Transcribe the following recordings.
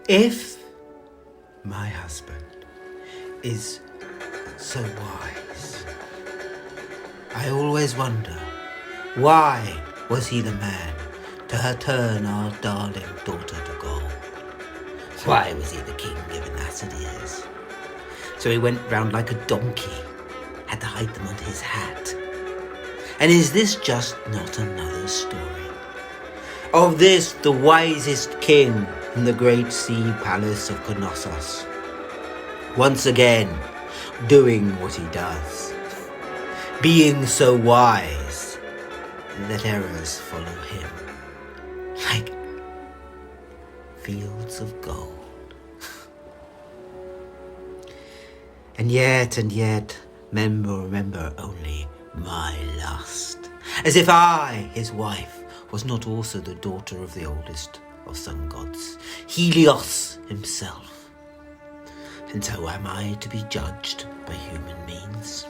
If my husband is so wise, I always wonder, why was he the man to turn our darling daughter to gold? Why was he the king given as it is? So he went round like a donkey, had to hide them under his hat. And is this just not another story of this, the wisest king in the great sea palace of Knossos, once again doing what he does, being so wise that errors follow him like fields of gold. And yet, remember only my lust, as if I, his wife, was not also the daughter of the oldest of sun gods, Helios himself. And so am I to be judged by human means?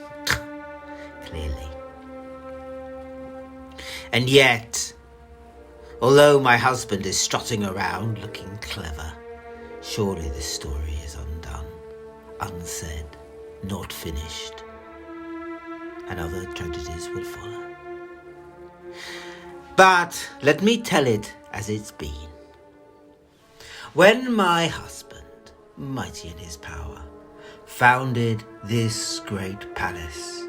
Clearly. And yet, although my husband is strutting around looking clever, surely this story is undone, unsaid, not finished, and other tragedies will follow. But let me tell it as it's been. When my husband, mighty in his power, founded this great palace,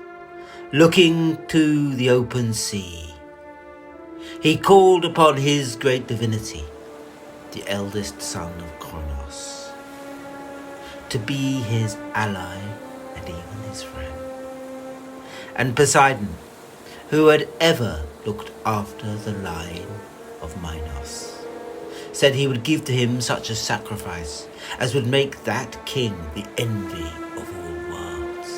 looking to the open sea, he called upon his great divinity, the eldest son of Kronos, to be his ally and even his friend. And Poseidon, who had ever looked after the line of Minos, said he would give to him such a sacrifice as would make that king the envy of all worlds.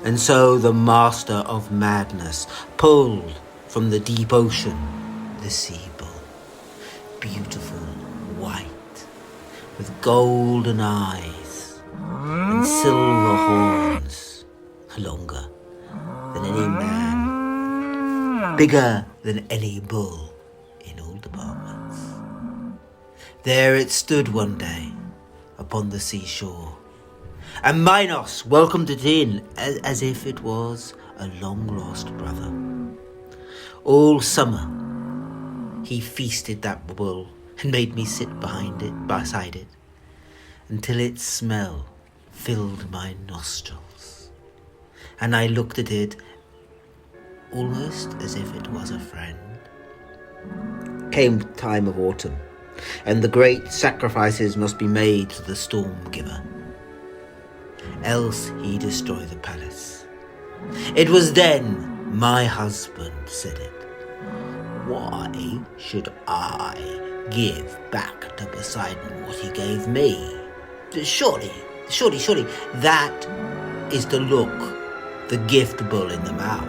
And so the master of madness pulled from the deep ocean the sea bull, beautiful, white, with golden eyes and silver horns, longer than any man, bigger than any bull in all departments. There it stood one day upon the seashore, and Minos welcomed it in as if it was a long-lost brother. All summer he feasted that bull and made me sit beside it, until its smell filled my nostrils, and I looked at it almost as if it was a friend. Came time of autumn, and the great sacrifices must be made to the storm giver, else he destroy the palace. It was then my husband said it. Why should I give back to Poseidon what he gave me? Surely, that is the look, the gift bull in the mouth.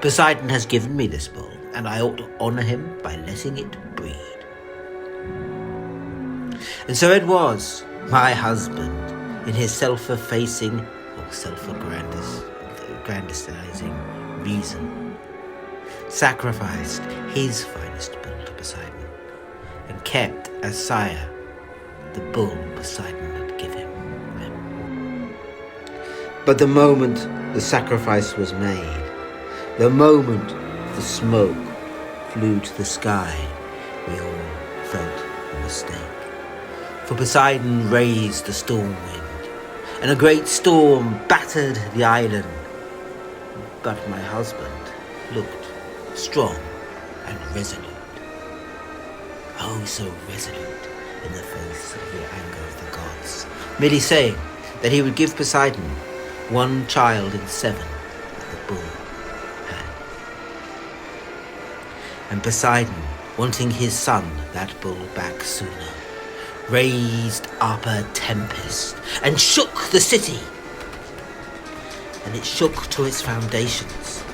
Poseidon has given me this bull, and I ought to honour him by letting it breed. And so it was, my husband, in his self-effacing or self-aggrandizing reason, sacrificed his finest bull to Poseidon, and kept as sire the bull Poseidon had given him. But the moment the sacrifice was made, the moment the smoke flew to the sky, we all felt a mistake. For Poseidon raised the storm wind, and a great storm battered the island. But my husband looked strong and resolute. Oh, so resolute in the face of the anger of the gods, merely saying that he would give Poseidon one child in 7 that the bull had. And Poseidon, wanting his son, that bull, back sooner, raised up a tempest and shook the city, and it shook to its foundations.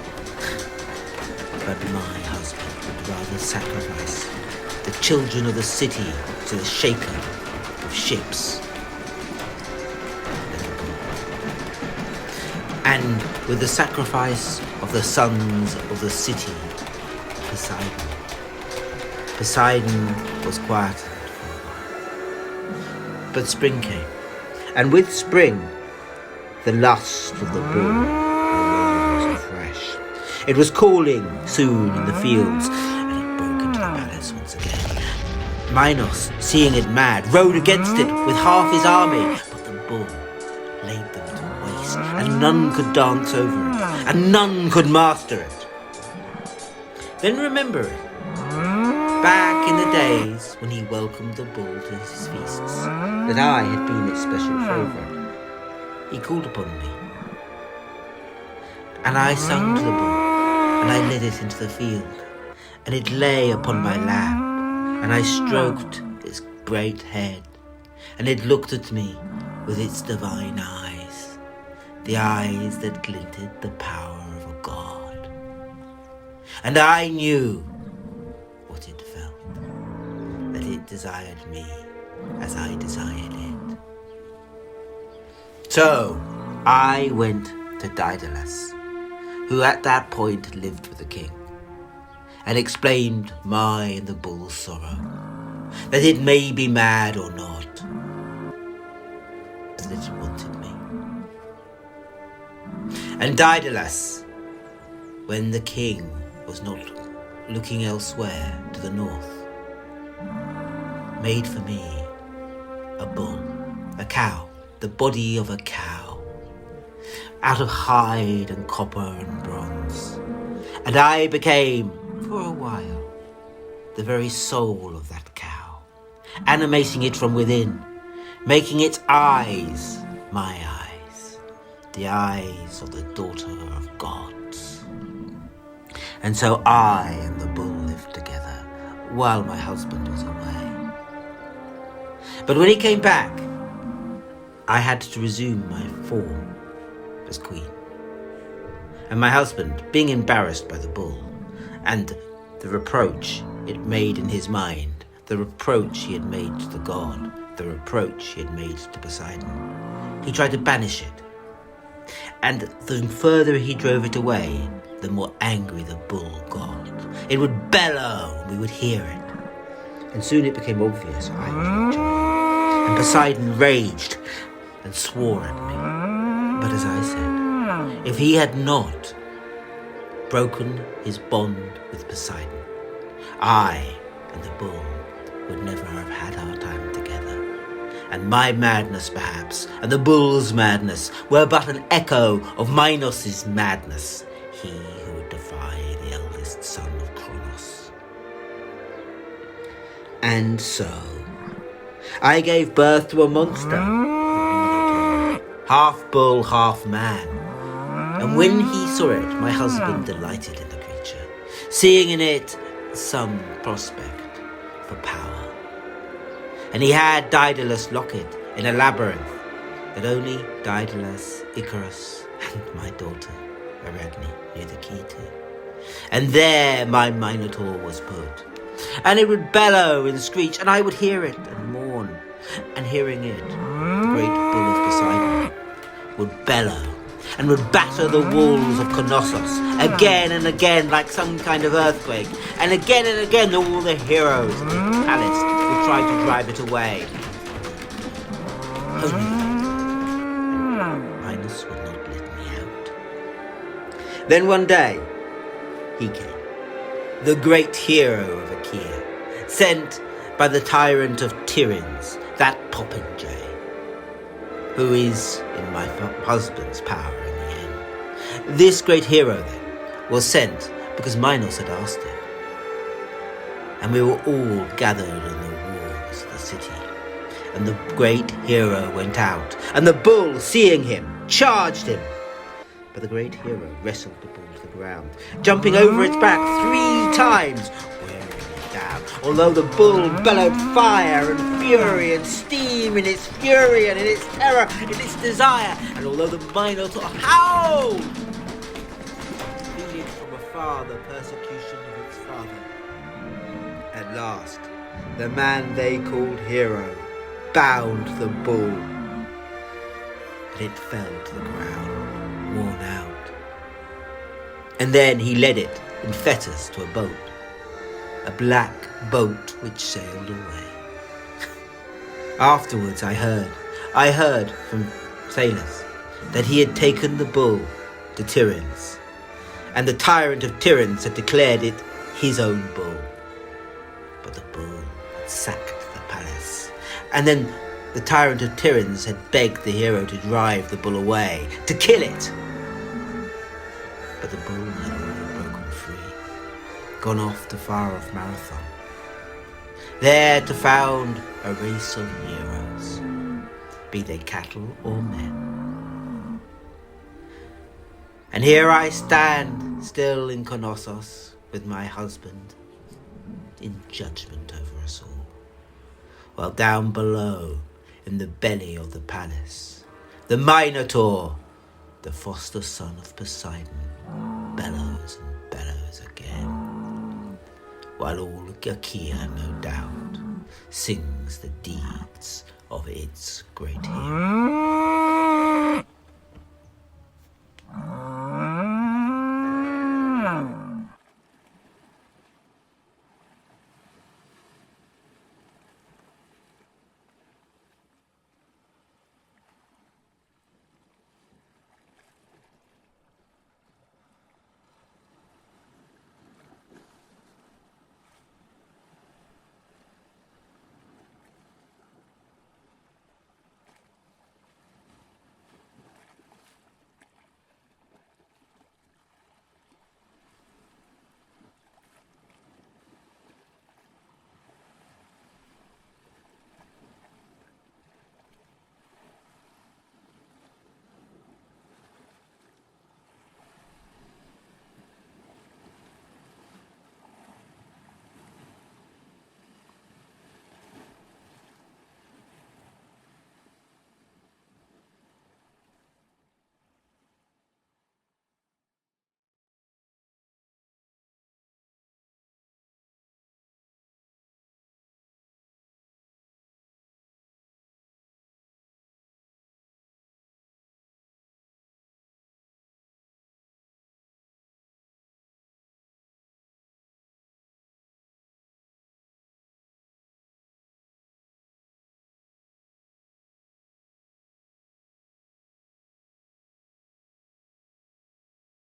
But my husband would rather sacrifice the children of the city to the shaker of ships than the bull. And with the sacrifice of the sons of the city, Poseidon Poseidon was quietened for a while. But spring came, and with spring, the lust of the bull arose afresh. It was calling soon in the fields, and it broke into the palace once again. Minos, seeing it mad, rode against it with half his army, but the bull laid them to waste, and none could dance over it, and none could master it. Then remembering, back in the days when he welcomed the bull to his feasts, that I had been its special favourite, he called upon me. And I sung to the bull, and I led it into the field, and it lay upon my lap, and I stroked its great head, and it looked at me with its divine eyes, the eyes that glinted the power of a god. And I knew what it felt, that it desired me as I desired it. So I went to Daedalus, who at that point lived with the king, and explained my and the bull's sorrow, that it may be mad or not, but that it wanted me. And Daedalus, when the king was not looking elsewhere to the north, made for me a bull, a cow, the body of a cow, out of hide and copper and bronze. And I became, for a while, the very soul of that cow, animating it from within, making its eyes my eyes, the eyes of the daughter of gods. And so I and the bull lived together while my husband was away. But when he came back, I had to resume my form as queen. And my husband, being embarrassed by the bull, and the reproach it made in his mind, the reproach he had made to the god, the reproach he had made to Poseidon, he tried to banish it. And the further he drove it away, the more angry the bull got. It would bellow, and we would hear it. And soon it became obvious I was watching it. And Poseidon raged and swore at me. But as I said, if he had not broken his bond with Poseidon, I and the bull would never have had our time together. And my madness, perhaps, and the bull's madness were but an echo of Minos' madness, he who would defy the eldest son of Kronos. And so, I gave birth to a monster, half bull, half man. And when he saw it, my husband delighted in the creature, seeing in it some prospect for power. And he had Daedalus lock it in a labyrinth that only Daedalus, Icarus, and my daughter, Arachne, knew the key to. And there my Minotaur was put. And it would bellow and screech, and I would hear it and mourn. And hearing it, the great bull of Poseidon would bellow and would batter the walls of Knossos again and again like some kind of earthquake. And again all the heroes of the palace would try to drive it away. Only Minos would not let me out. Then one day, he came, the great hero of Achaea, sent by the tyrant of Tiryns, that popinjay, who is in my husband's power in the end. This great hero, then, was sent because Minos had asked it. And we were all gathered on the walls of the city. And the great hero went out, and the bull, seeing him, charged him. But the great hero wrestled the bull to the ground, jumping over its back 3 times, wearing it down, although the bull bellowed fire and fury and steam in its fury and in its terror, in its desire, and although the Minotaur howled, feeling from afar the persecution of its father. At last, the man they called hero bound the bull, and it fell to the ground, worn out. And then he led it in fetters to a boat, a black boat which sailed away. Afterwards I heard from sailors that he had taken the bull to Tiryns, and the tyrant of Tiryns had declared it his own bull. But the bull had sacked the palace, and then the tyrant of Tiryns had begged the hero to drive the bull away, to kill it. But the bull had already broken free, gone off to far-off Marathon, there to found a race of heroes, be they cattle or men. And here I stand, still in Knossos, with my husband, in judgment over us all, while down below, in the belly of the palace, the Minotaur, the foster son of Poseidon, bellows and bellows again, while all Achaea, no doubt, sings the deeds of its great hero.